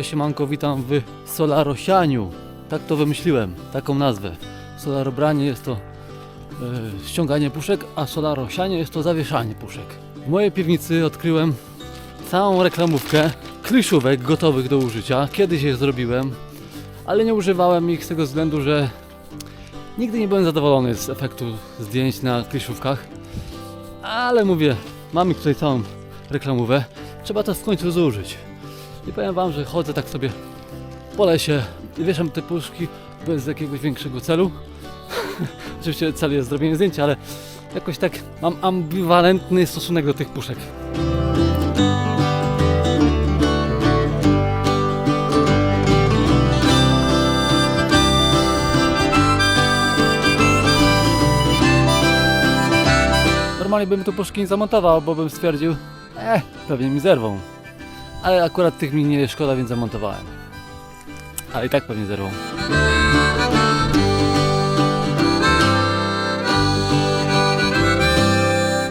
Cześć siemanko, witam w Solarosianiu. Tak to wymyśliłem, taką nazwę. Solarobranie jest to ściąganie puszek, a solarosianie jest to zawieszanie puszek. W mojej piwnicy odkryłem całą reklamówkę kliszówek gotowych do użycia. Kiedyś je zrobiłem, ale nie używałem ich z tego względu, że nigdy nie byłem zadowolony z efektu zdjęć na kliszówkach. Ale mówię, mamy tutaj całą reklamówkę, trzeba to w końcu zużyć. I powiem wam, że chodzę tak sobie po lesie i wieszam te puszki bez jakiegoś większego celu. Oczywiście cel jest zrobienie zdjęcia, ale jakoś tak mam ambiwalentny stosunek do tych puszek. Normalnie bym tu puszki nie zamontował, bo bym stwierdził, pewnie mi zerwą. Ale akurat tych mi nie szkoda, więc zamontowałem. Ale i tak pewnie zerwą.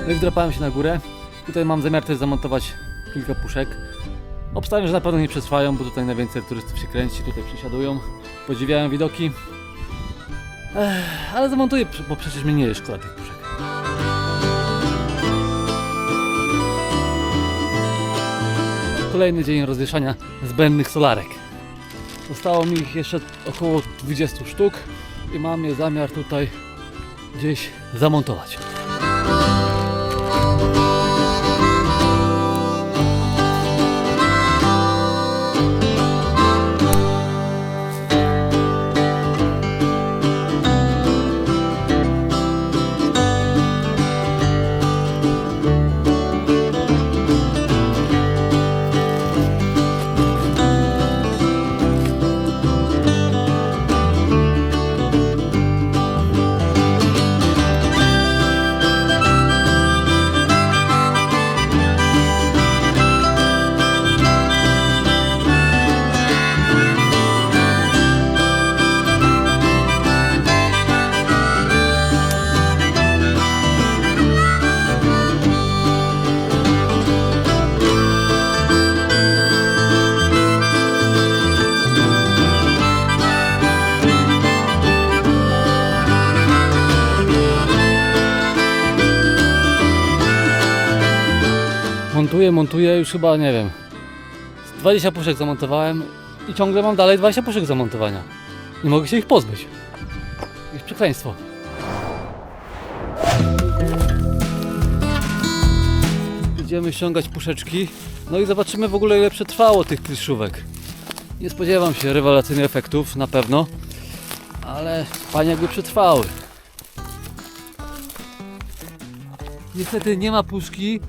No i wdrapałem się na górę. Tutaj mam zamiar też zamontować kilka puszek. Obstawiam, że na pewno nie przetrwają, bo tutaj najwięcej turystów się kręci, tutaj przesiadują, podziwiają widoki. Ale zamontuję, bo przecież mi nie jest szkoda tych puszek. Kolejny dzień rozwieszania zbędnych solarek. Zostało mi ich jeszcze około 20 sztuk i mam je zamiar tutaj gdzieś zamontować. Montuję już chyba, nie wiem, 20 puszek zamontowałem i ciągle mam dalej 20 puszek zamontowania. Nie mogę się ich pozbyć. Jakieś przekleństwo. Idziemy ściągać puszeczki, no i zobaczymy w ogóle ile przetrwało tych kliszówek. Nie spodziewam się rewelacyjnych efektów, na pewno, ale fajnie jakby przetrwały. Niestety nie ma puszki,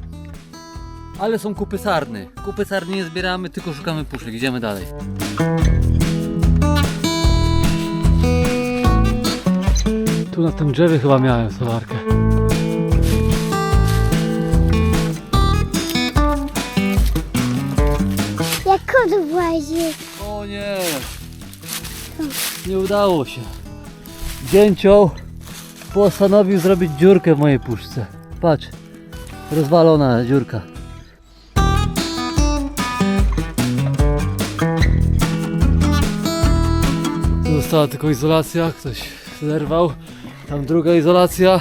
ale są kupy sarny. Kupy sarny nie zbieramy, tylko szukamy puszek. Idziemy dalej. Tu na tym drzewie chyba miałem solarkę. Jak kot włazi. O nie! Nie udało się. Dzięcioł postanowił zrobić dziurkę w mojej puszce. Patrz, rozwalona dziurka. Została tylko izolacja, ktoś zerwał. Tam druga izolacja.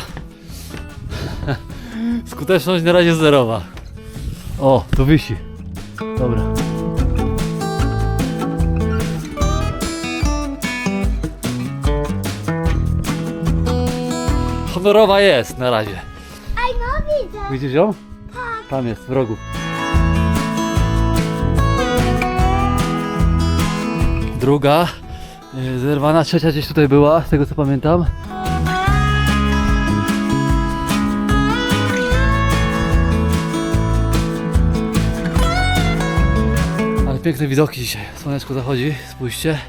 Skuteczność na razie zerowa. O, tu wisi. Dobra. Honorowa jest na razie. Aj, no widzę. Widzisz ją? Tak. Tam jest, w rogu. Druga. Zerwana, trzecia gdzieś tutaj była, z tego co pamiętam. Ale piękne widoki dzisiaj. Słoneczko zachodzi, spójrzcie.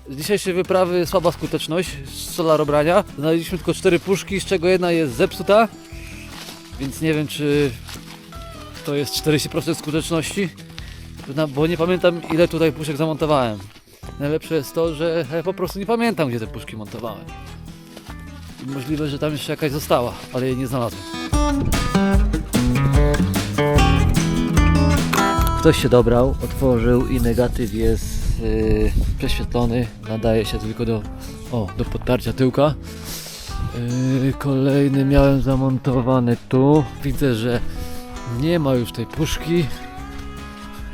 Z dzisiejszej wyprawy słaba skuteczność z solarobrania. Znaleźliśmy tylko 4 puszki, z czego jedna jest zepsuta. Więc nie wiem, czy to jest 40% skuteczności. Bo nie pamiętam, ile tutaj puszek zamontowałem. Najlepsze jest to, że ja po prostu nie pamiętam, gdzie te puszki montowałem. Możliwe, że tam jeszcze jakaś została, ale jej nie znalazłem. Ktoś się dobrał, otworzył i negatyw jest prześwietlony. Nadaje się tylko do podtarcia tyłka. Kolejny miałem zamontowany tu. Widzę, że nie ma już tej puszki.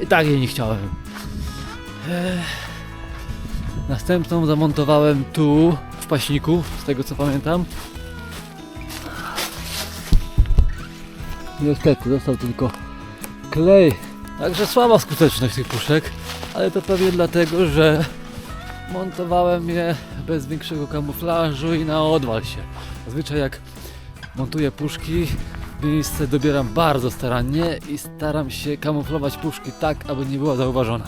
I tak jej nie chciałem. Następną zamontowałem tu w paśniku, z tego co pamiętam. Niestety został tylko klej. Także słaba skuteczność tych puszek, ale to pewnie dlatego, że montowałem je bez większego kamuflażu i na odwal się. Zazwyczaj jak montuję puszki, miejsce dobieram bardzo starannie i staram się kamuflować puszki tak, aby nie była zauważona.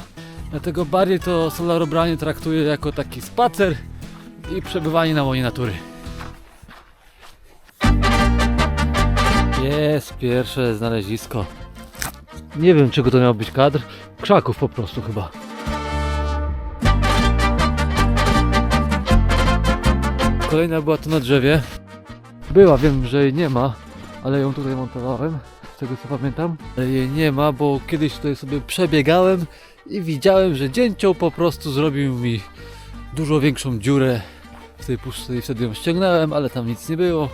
Dlatego bardziej to solarobranie traktuję jako taki spacer i przebywanie na łonie natury. Jest pierwsze znalezisko. Nie wiem, czego to miał być kadr. Krzaków po prostu chyba. Kolejna była tu na drzewie. Była, wiem, że jej nie ma, ale ją tutaj montowałem, z tego co pamiętam. Ale jej nie ma, bo kiedyś tutaj sobie przebiegałem i widziałem, że dzięcioł po prostu zrobił mi dużo większą dziurę w tej puszce i wtedy ją ściągnąłem, ale tam nic nie było.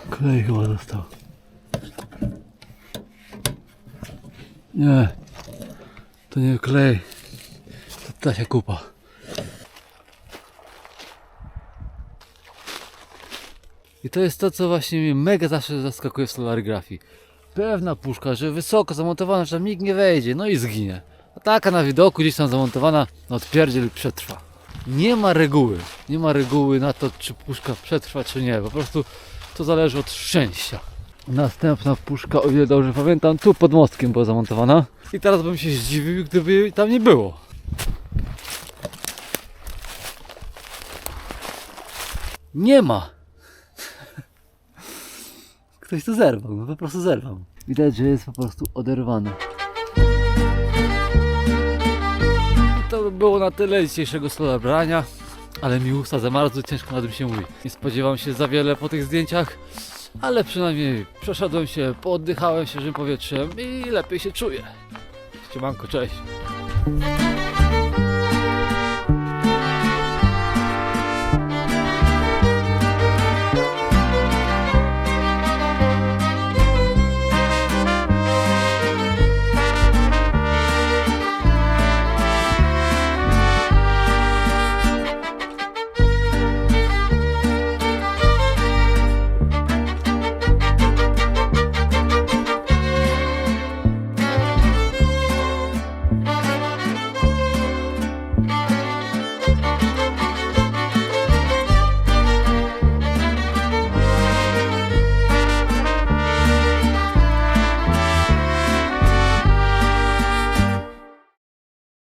Klej chyba został. Nie, to nie klej, to tasia kupa. I to jest to, co właśnie mnie mega zawsze zaskakuje w solarygrafii. Pewna puszka, że wysoko zamontowana, że tam nikt nie wejdzie, no i zginie. A taka na widoku gdzieś tam zamontowana, no odpierdziel przetrwa. Nie ma reguły na to, czy puszka przetrwa, czy nie. Po prostu to zależy od szczęścia. Następna puszka, o ile dobrze pamiętam, tu pod mostkiem była zamontowana. I teraz bym się zdziwił, gdyby jej tam nie było. Nie ma! Ktoś to zerwał, no po prostu zerwał. Widać, że jest po prostu oderwany. To by było na tyle dzisiejszego solobrania, ale mi usta zamarzły, ciężko na tym się mówi. Nie spodziewam się za wiele po tych zdjęciach, ale przynajmniej przeszedłem się, pooddychałem świeżym powietrzem i lepiej się czuję. Siemanko, cześć!